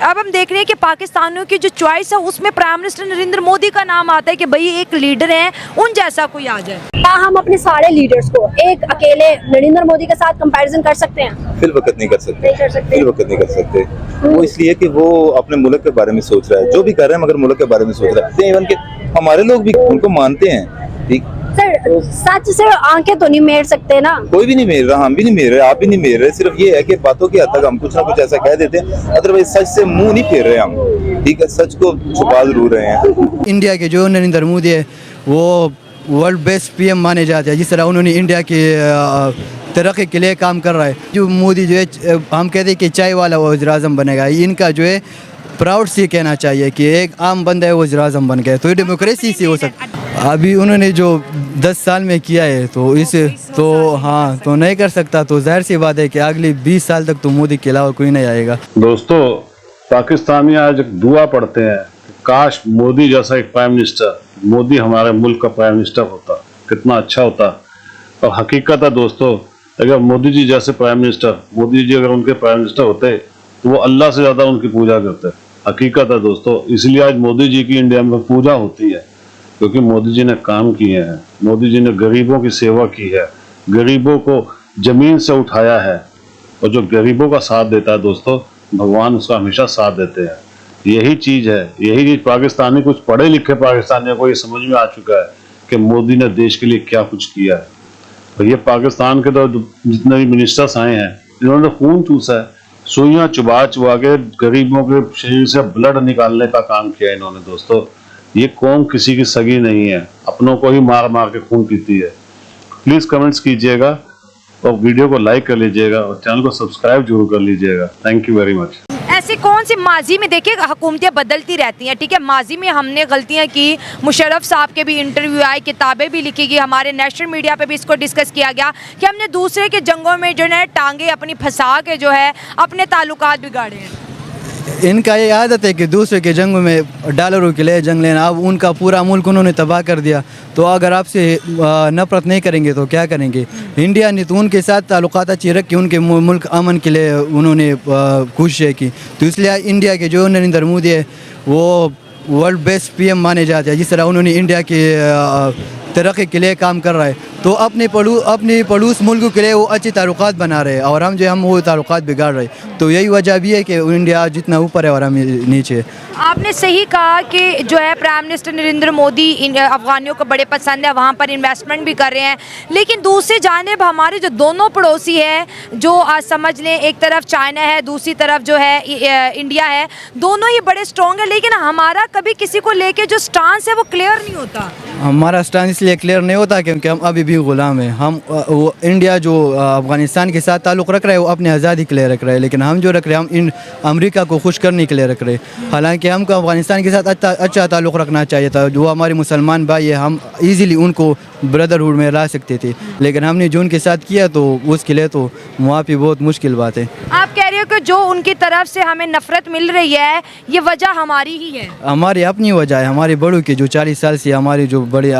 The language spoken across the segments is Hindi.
अब हम देख रहे हैं कि पाकिस्तानियों की जो चॉइस है उसमें प्राइम मिनिस्टर नरेंद्र मोदी का नाम आता है कि भाई एक लीडर है, उन जैसा कोई आ जाए। क्या हम अपने सारे लीडर्स को एक अकेले नरेंद्र मोदी के साथ कंपैरिजन कर सकते हैं? फिल वक्त नहीं कर सकते, नहीं कर सकते। फिल वक्त नहीं कर सकते। वो इसलिए कि वो अपने मुल्क के बारे में सोच रहा है, जो भी कर रहे हैं मगर मुल्क के बारे में सोच रहा है। इवन के हमारे लोग भी उनको मानते हैं, ठीक। सर सच से आंखें तो नहीं मेर सकते ना? कोई भी नहीं मेर रहा, हम भी नहीं मेर रहे, आप भी नहीं मेर रहे। सिर्फ ये है कि बातों की हद तक हम कुछ ना कुछ ऐसा कह देते हैं, अदरवाइज सच से मुंह नहीं फेर रहे हम, ठीक है। सच को छुपा जरूर रहे हैं। इंडिया के जो नरेंद्र मोदी है वो वर्ल्ड बेस्ट पीएम माने जाते हैं। जिस तरह उन्होंने इंडिया की तरक्की के लिए काम कर रहा है। जो मोदी जो है हम कहते हैं कि चाय वाला वो वज़ीर-ए-आज़म बनेगा, इनका जो है प्राउड से कहना चाहिए कि एक आम बंदा है वो वज़ीर-ए-आज़म बन गया, तो ये डेमोक्रेसी से हो सकता। अभी उन्होंने जो 10 साल में किया है तो इसे तो हाँ तो नहीं कर सकता, तो जाहिर सी बात है कि अगली 20 साल तक तो मोदी के अलावा कोई नहीं आएगा। दोस्तों, पाकिस्तानी आज एक दुआ पढ़ते हैं कि काश मोदी जैसा एक प्राइम मिनिस्टर, मोदी हमारे मुल्क का प्राइम मिनिस्टर होता, कितना अच्छा होता। और हकीकत है दोस्तों, अगर मोदी जी जैसे प्राइम मिनिस्टर, मोदी जी अगर उनके प्राइम मिनिस्टर होते तो वो अल्लाह से ज़्यादा उनकी पूजा करते। हकीकत है दोस्तों, इसलिए आज मोदी जी की इंडिया में पूजा होती है, क्योंकि मोदी जी ने काम किए हैं। मोदी जी ने गरीबों की सेवा की है, गरीबों को जमीन से उठाया है, और जो गरीबों का साथ देता है दोस्तों, भगवान उसका हमेशा साथ देते हैं। यही चीज़ है, यही चीज़ पाकिस्तानी, कुछ पढ़े लिखे पाकिस्तानियों को ये समझ में आ चुका है कि मोदी ने देश के लिए क्या कुछ किया है। और ये पाकिस्तान के तो जितने भी मिनिस्टर्स आए हैं, इन्होंने खून चूसा है, सुइयाँ चुबा चुबा के गरीबों के शरीर से ब्लड निकालने का काम किया इन्होंने। दोस्तों, ये कौम किसी की सगी नहीं है, अपनों को ही मार मार के खून पीती है। प्लीज़ कमेंट्स कीजिएगा और वीडियो को लाइक कर लीजिएगा और चैनल को सब्सक्राइब जरूर कर लीजिएगा। Thank you very much. ऐसी कौन सी माजी में देखिए हुकूमतें बदलती रहती हैं, ठीक है। माजी में हमने गलतियां की, मुशर्रफ साहब के भी इंटरव्यू आए, किताबें भी लिखी गई, हमारे नेशनल मीडिया पे भी इसको डिस्कस किया गया कि हमने दूसरे के जंगों में जो है टांगे अपनी फंसा के जो है अपने ताल्लुकात बिगाड़े हैं। इनका ये आदत है कि दूसरे के जंग में डॉलरों के लिए जंग लेना। अब उनका पूरा मुल्क उन्होंने तबाह कर दिया, तो अगर आपसे नफरत नहीं करेंगे तो क्या करेंगे। इंडिया ने तो उनके साथ ताल्लुकात अच्छी रख के उनके मुल्क अमन के लिए उन्होंने कोशिशें की, तो इसलिए इंडिया के जो नरेंद्र मोदी है वो वर्ल्ड बेस्ट पीएम माने जाते हैं। जिस तरह उन्होंने इंडिया की तरक्की के लिए काम कर रहा है, तो अपने पड़ोस मुल्क के लिए वो अच्छे ताल्लुकात बना रहे हैं, और हम वो ताल्लुकात बिगाड़ रहे हैं। तो यही वजह भी है कि इंडिया जितना ऊपर है और हम नीचे। आपने सही कहा कि जो है प्राइम मिनिस्टर नरेंद्र मोदी अफगानियों को बड़े पसंद है, वहाँ पर इन्वेस्टमेंट भी कर रहे हैं, लेकिन दूसरी जानिब हमारे जो दोनों पड़ोसी हैं, जो आज समझ लें एक तरफ चाइना है, दूसरी तरफ जो है इंडिया है, दोनों ही बड़े स्ट्रॉन्ग है, लेकिन हमारा कभी किसी को लेके जो स्टांस है वो क्लियर नहीं होता। हमारा स्टांस इसलिए क्लियर नहीं होता क्योंकि हम अभी भी गुलाम हैं। हम वो इंडिया जो अफगानिस्तान के साथ ताल्लुक़ रख रहा है वो अपनी आज़ादी के लिए रख रहा है, लेकिन हम जो रख रहे हैं हम अमेरिका को खुश करने के लिए रख रहे हैं। हालांकि हमको अफगानिस्तान के साथ अच्छा ताल्लुक़ रखना चाहिए था। जो हमारे मुसलमान भाई है, हम ईज़िली उनको ब्रदरहुड में ला सकते थे, लेकिन हमने जो उनके साथ किया तो उसके लिए तो माफ़ी बहुत मुश्किल बात है। आप कह रहे हो कि जो उनकी तरफ से हमें नफरत मिल रही है ये वजह हमारी ही है, हमारी अपनी वजह है। हमारे बड़ों की जो 40 साल से हमारी जो बड़ी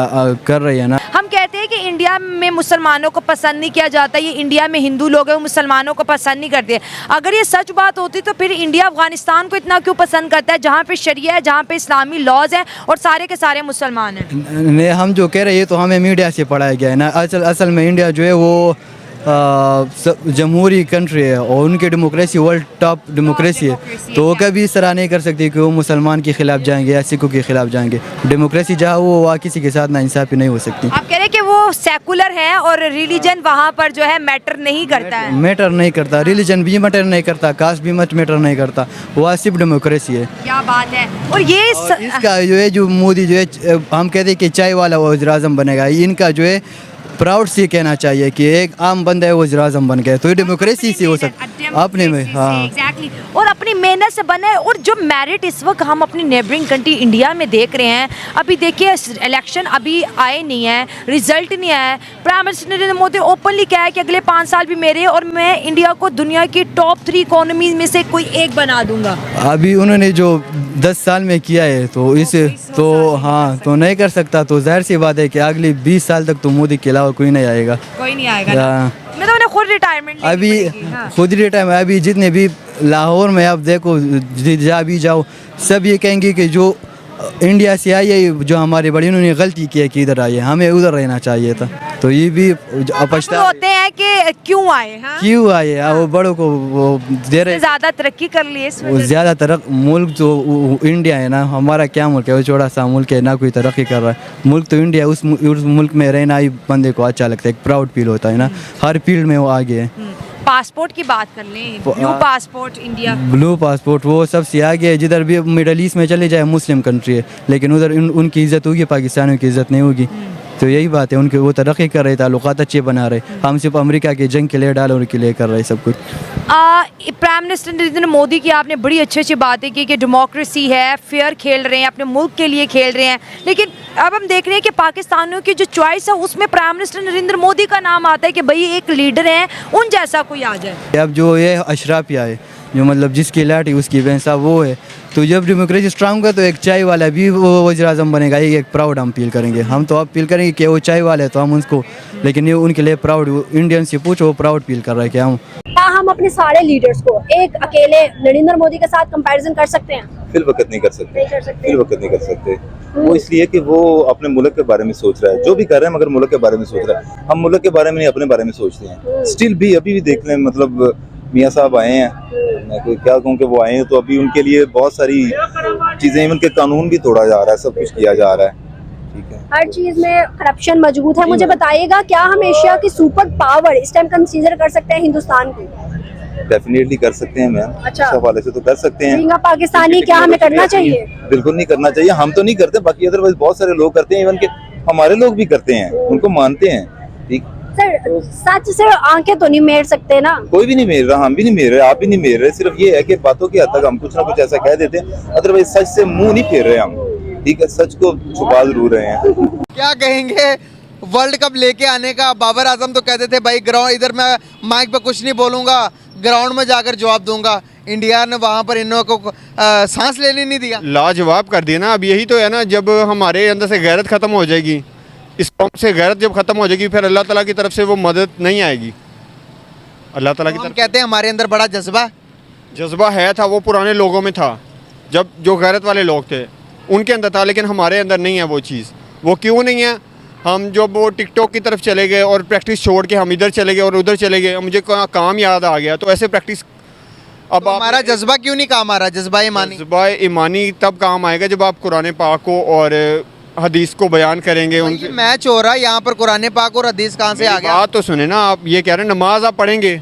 कर रही है ना। हम कहते हैं कि इंडिया में मुसलमानों को पसंद नहीं किया जाता, ये इंडिया में हिंदू लोग हैं वो मुसलमानों को पसंद नहीं करते। अगर ये सच बात होती तो फिर इंडिया अफगानिस्तान को इतना क्यों पसंद करता है, जहाँ पे शरिया है, जहाँ पे इस्लामी लॉज हैं और सारे के सारे मुसलमान हैं। हम जो कह रहे हैं तो हमें मीडिया से पढ़ाया गया है ना। असल में इंडिया जो है वो जमहूरी कंट्री है और उनकी डेमोक्रेसी वर्ल्ड टॉप डेमोक्रेसी है, तो वो कभी इस तरह नहीं कर सकती कि वो मुसलमान के खिलाफ जाएंगे या सिखों के खिलाफ जाएंगे। डेमोक्रेसी जहाँ वो वहाँ किसी के साथ नाइंसाफ़ी नहीं हो सकती। आप कह रहे हैं कि वो सेकुलर है और रिलीजन वहाँ पर जो है मैटर नहीं करता है। मैटर नहीं करता, रिलीजन भी मैटर नहीं करता, कास्ट भी मैटर नहीं करता, वहाँ सिर्फ डेमोक्रेसी है। क्या बात है। और ये इसका जो है जो मोदी जो है हम कहते हैं कि चाय वाला वज़ीर-ए-आज़म बनेगा, इनका जो है प्राउड से कहना चाहिए कि एक आम बंदा है वो वज़ीर-ए-आज़म बन गया, तो ये डेमोक्रेसी से हो सकता अपने में। हाँ एग्जैक्टली, और अपनी मेहनत से बना है। और जो मेरिट इस वक्त हम अपनी नेबरिंग कंट्री इंडिया में देख रहे हैं, अभी देखिए इलेक्शन अभी आए नहीं है, रिजल्ट नहीं आया है। Prime minister Narendra Modi openly कहा है कि अगले 5 साल भी मेरे और मैं इंडिया को दुनिया की टॉप 3 इकोनॉमी में से कोई एक बना दूंगा। अभी उन्होंने जो 10 साल में किया है तो इसे तो हाँ तो नहीं कर सकता, तो जाहिर सी बात है कि अगली 20 साल तक तो मोदी के अलावा कोई नहीं आएगा। कोई नहीं आएगा। मैं तो उन्हें खुद खुद रिटायरमेंट अभी खुद रिटायर अभी जितने भी लाहौर में आप देखो जहाँ भी जाओ सब ये कहेंगे कि जो इंडिया से आई है जो हमारे बड़े उन्होंने गलती की है कि इधर आई है, हमें उधर रहना चाहिए था। तो ये भी पछता होते हैं कि क्यों आए, हाँ? क्यों आए वो बड़ों को वो दे रहे ज्यादा तरक्की कर लिए इस वो वजह से। ज़्यादातर मुल्क जो इंडिया है ना, हमारा क्या मुल्क है, वो छोटा सा मुल्क है ना, कोई तरक्की कर रहा है। मुल्क तो इंडिया, उस मुल्क में रहना ही बंदे को अच्छा लगता है, एक प्राउड फील होता है ना, हर फील्ड में वो आगे है। पासपोर्ट की बात कर लें, blue passport India, blue passport वो सबसे आगे है। जिधर भी मिडल ईस्ट में चले जाए मुस्लिम कंट्री है, लेकिन उधर उनकी इज्जत होगी, पाकिस्तानियों की इज्जत नहीं होगी। तो यही बात है, उनके वो तरक्की कर रहे, ताल्लुकात अच्छे बना रहे। हम सिर्फ अमेरिका के जंग के लिए डॉलर के लिए कर रहे सब कुछ। प्राइम मिनिस्टर नरेंद्र मोदी की आपने बड़ी अच्छी बातें की कि डेमोक्रेसी है, फेयर खेल रहे हैं, अपने मुल्क के लिए खेल रहे हैं, लेकिन अब हम देख रहे हैं कि पाकिस्तानियों की जो चॉइस है उसमें प्राइम मिनिस्टर नरेंद्र मोदी का नाम आता है कि भाई एक लीडर है, उन जैसा कोई आ जाए। अब जो ये अशराफिया है, जो मतलब जिसकी लाठी उसकी भैंसा वो है, तो जब डेमोक्रेसी स्ट्रांग है तो एक चाय वाला भी वो वज़ीर आज़म बनेगा, ये एक प्राउड हम फील करेंगे। हम तो अब फील करेंगे कि वो चाय वाला है तो हम उसको, लेकिन ये उनके लिए प्राउड, इंडियन से पूछो वो प्राउड फील कर रहा है कि हम। क्या हम अपने सारे लीडर्स को एक अकेले नरेंद्र मोदी के साथ कंपैरिजन कर सकते हैं? फिल वक्त नहीं कर सकते, नहीं कर सकते। फिल वक्त नहीं कर सकते। वो इसलिए कि वो अपने मुल्क के बारे में सोच रहा है, जो भी कर रहे हैं, मगर मुल्क के बारे में सोच रहा है। हम मुल्क के बारे में नहीं, अपने बारे में सोचते हैं। स्टिल भी अभी भी देख लें, मतलब मियाँ साहब आए हैं, मैं क्या कहूँ कि वो आए हैं, तो अभी उनके लिए बहुत सारी चीजें, उनके कानून भी तोड़ा जा रहा है, सब कुछ किया जा रहा है। ठीक है, हर चीज में करप्शन मौजूद है। मुझे बताइएगा, क्या हम एशिया की सुपर पावर इस टाइम कंसीडर कर सकते हैं हिंदुस्तान को? डेफिनेटली कर सकते हैं मैम, अच्छा। इस हवाले से तो कर सकते हैं। बीइंग अ पाकिस्तानी, क्या हमें करना चाहिए? बिल्कुल नहीं करना चाहिए, हम तो नहीं करते, बाकी अदरवाइज बहुत सारे लोग करते हैं, इवन के हमारे लोग भी करते हैं, उनको मानते हैं। ठीक सर, सच से आंखें तो नहीं मेर सकते ना? कोई भी नहीं मेर रहा, हम भी नहीं मेर रहे, आप भी नहीं मेर रहे। सिर्फ ये है कि बातों की हद तक हम कुछ ना कुछ ऐसा कह देते हैं, अदरवाइज सच से मुंह नहीं फेर रहे हम। ठीक है, सच को छुपा जरूर रहे हैं। क्या कहेंगे वर्ल्ड कप लेके आने का? बाबर आजम तो कहते थे भाई ग्राउंड, इधर मैं माइक पे कुछ नहीं बोलूंगा, ग्राउंड में जाकर जवाब दूंगा। इंडिया ने वहां पर इन लोगों को सांस लेने नहीं दिया, लाजवाब कर दिया ना। अब यही तो है ना, जब हमारे अंदर से गैरत ख़त्म हो जाएगी, इस कौम से गैरत जब ख़त्म हो जाएगी, फिर अल्लाह ताला की तरफ से वो मदद नहीं आएगी। अल्लाह ताला की हम तरफ कहते हैं हमारे अंदर बड़ा जज्बा है, था वो पुराने लोगों में था, जब जो गैरत वाले लोग थे उनके अंदर था, लेकिन हमारे अंदर नहीं है वो चीज़। वो क्यों नहीं है? हम जब वो टिकटॉक की तरफ चले गए और प्रैक्टिस छोड़ के हम इधर चले गए और उधर चले गए, मुझे काम याद आ गया, तो ऐसे प्रैक्टिस अब तो हमारा जज्बा क्यों नहीं काम आ रहा? जज्बा ईमानी, जज्बा ईमानी तब काम आएगा जब आप कुरान पाक को और हदीस को बयान करेंगे। ये उनके मैच हो रहा है यहाँ पर, कुरान पाक और हदीस कहाँ से आ गया? बात तो सुने ना, आप ये कह रहे हैं नमाज आप पढ़ेंगे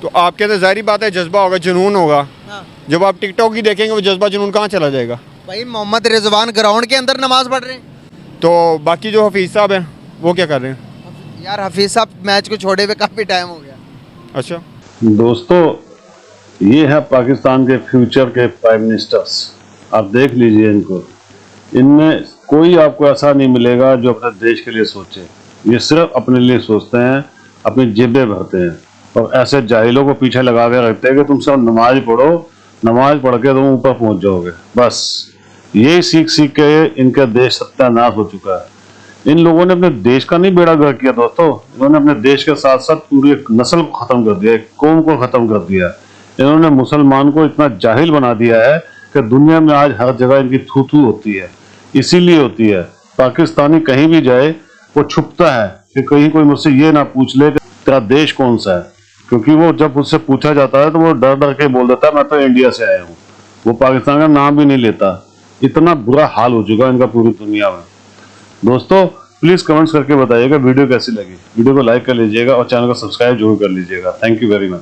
तो आपके अंदर जाहिर बात है जज्बा होगा, जुनून होगा। हाँ। जब आप टिकटॉक ही देखेंगे वो जज्बा जुनून कहाँ चला जाएगा? भाई मोहम्मद रिजवान ग्राउंड के अंदर नमाज पढ़ रहे हैं, तो बाकी जो हफीज साहब हैं वो क्या कर रहे हैं? यार हफीज साहब मैच को छोड़े हुए काफी टाइम हो गया। अच्छा दोस्तों, ये है पाकिस्तान के फ्यूचर के प्राइम मिनिस्टर्स। आप देख लीजिए इनको, इनमें कोई आपको ऐसा नहीं मिलेगा जो अपने देश के लिए सोचे। ये सिर्फ अपने लिए सोचते हैं, अपनी जेबें भरते हैं, और ऐसे जाहिलों को पीछे लगा के रखते हैं कि तुम सब नमाज पढ़ो, नमाज पढ़ के तुम ऊपर पहुंच जाओगे। बस यही सीख सीख के इनका देश सत्यानाश हो चुका है। इन लोगों ने अपने देश का नहीं बेड़ा गर्क किया दोस्तों, इन्होंने अपने देश के साथ साथ पूरी एक नस्ल को खत्म कर दिया, एक कौम को खत्म कर दिया। इन्होंने मुसलमान को इतना जाहिल बना दिया है कि दुनिया में आज हर जगह इनकी थू थू होती है। इसीलिए होती है, पाकिस्तानी कहीं भी जाए वो छुपता है कि कहीं कोई मुझसे ये ना पूछ ले कि तेरा देश कौन सा है, क्योंकि वो जब उससे पूछा जाता है तो वो डर डर के बोल देता है मैं तो इंडिया से आया हूँ। वो पाकिस्तान का नाम भी नहीं लेता। इतना बुरा हाल हो चुका है इनका पूरी दुनिया में। दोस्तों प्लीज कमेंट्स करके बताइएगा वीडियो कैसी लगी। वीडियो को लाइक कर लीजिएगा और चैनल को सब्सक्राइब जरूर कर लीजिएगा। Thank you very much.